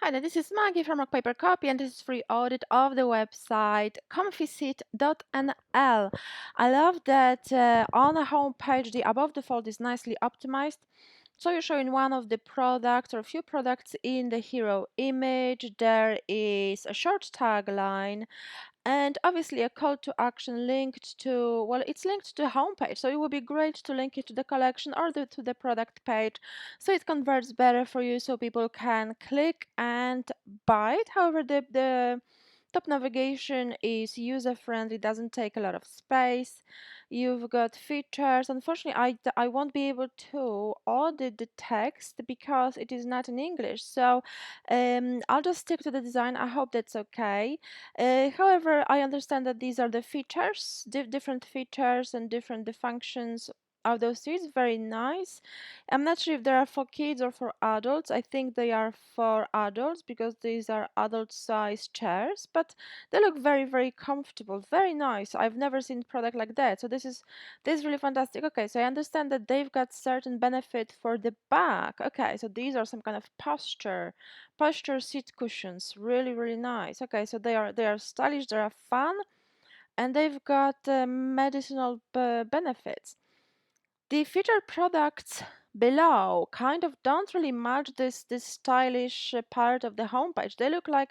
Hi there, this is Maggie from Rock Paper Copy, and this is free audit of the website comfyseat.nl. I love that on the home page the above the fold is nicely optimized. So you're showing one of the products or a few products in the hero image. There is a short tagline and obviously a call to action linked to, well, it's linked to the homepage, so it would be great to link it to the collection or to the product page so it converts better for you so people can click and buy it. However, the top navigation is user friendly, doesn't take a lot of space. You've got features. Unfortunately, I won't be able to audit the text because it is not in English, so I'll just stick to the design. I hope that's okay. However, I understand that these are the features, different features and different the functions of those seats. Very nice. I'm not sure if they are for kids or for adults. I think they are for adults because these are adult size chairs, but they look very, very comfortable. Very nice. I've never seen product like that. So this is really fantastic. Okay, so I understand that they've got certain benefit for the back. Okay, so these are some kind of posture seat cushions. Really, really nice. Okay, so they are stylish, they are fun, and they've got medicinal benefits. The featured products below kind of don't really match this stylish part of the homepage. They look like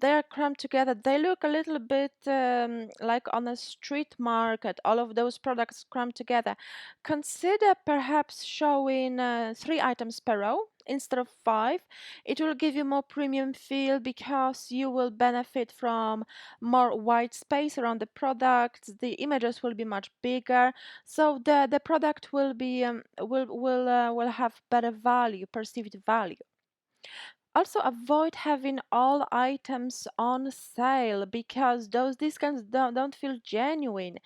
they are crammed together. They look a little bit like on a street market, all of those products crammed together. Consider perhaps showing 3 items per row instead of 5. It will give you more premium feel because you will benefit from more white space around the products. The images will be much bigger, so the product will be will have better value, perceived value. Also, avoid having all items on sale because those discounts don't feel genuine.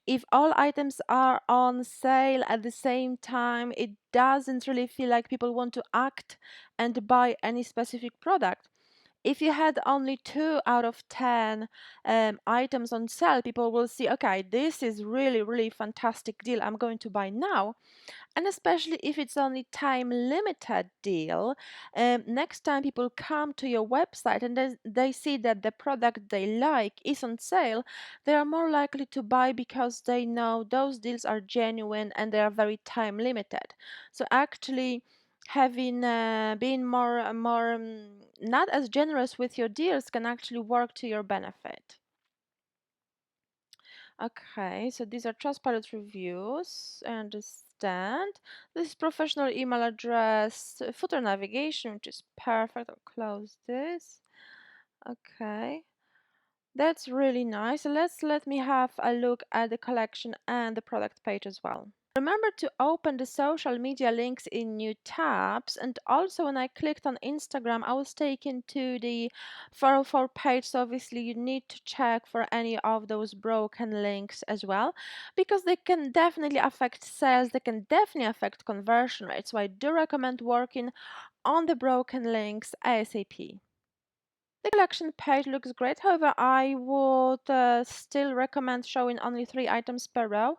If all items are on sale at the same time, it doesn't really feel like people want to act and buy any specific product. If you had only 2 out of 10 items on sale, people will see, okay, this is really, really fantastic deal. I'm going to buy now. And especially if it's only time limited deal, next time people come to your website and they see that the product they like is on sale, they are more likely to buy because they know those deals are genuine and they are very time limited. So actually having being more not as generous with your deals can actually work to your benefit. Okay, so these are Trustpilot reviews. I understand. This is professional email address, footer navigation, which is perfect. I'll close this. Okay, that's really nice. Let me have a look at the collection and the product page as well. Remember to open the social media links in new tabs, and also when I clicked on Instagram I was taken to the 404 page, so obviously you need to check for any of those broken links as well because they can definitely affect sales, they can definitely affect conversion rates, so I do recommend working on the broken links ASAP. The collection page looks great, however I would still recommend showing only 3 items per row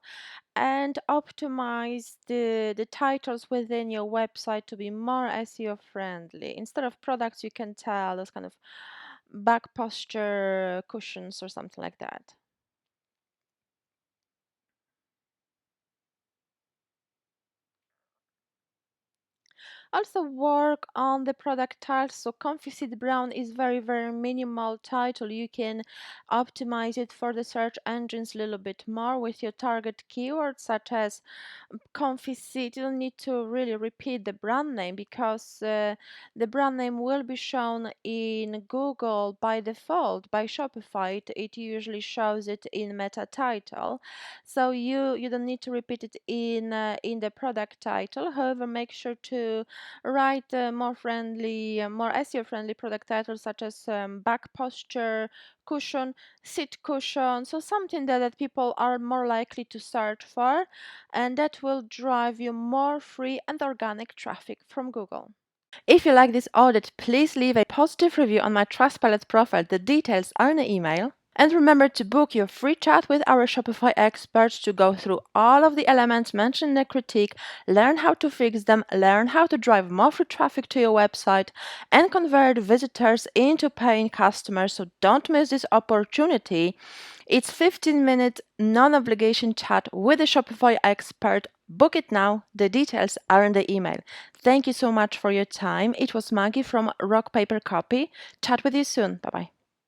and optimize the titles within your website to be more SEO friendly. Instead of products, you can tell those kind of back posture cushions or something like that. Also work on the product title. So Comfy Seat Brown is very, very minimal title. You can optimize it for the search engines a little bit more with your target keywords such as comfy seat. You don't need to really repeat the brand name because the brand name will be shown in Google by default by Shopify. It usually shows it in meta title, so you don't need to repeat it in the product title. However, make sure to write more friendly, more SEO friendly product titles such as back posture cushion, seat cushion, so something that people are more likely to search for, and that will drive you more free and organic traffic from Google. If you like this audit, please leave a positive review on my Trustpilot profile. The details are in the email. And remember to book your free chat with our Shopify experts to go through all of the elements mentioned in the critique, learn how to fix them, learn how to drive more free traffic to your website, and convert visitors into paying customers. So don't miss this opportunity. It's 15-minute non-obligation chat with a Shopify expert. Book it now. The details are in the email. Thank you so much for your time. It was Maggie from Rock Paper Copy. Chat with you soon. Bye-bye.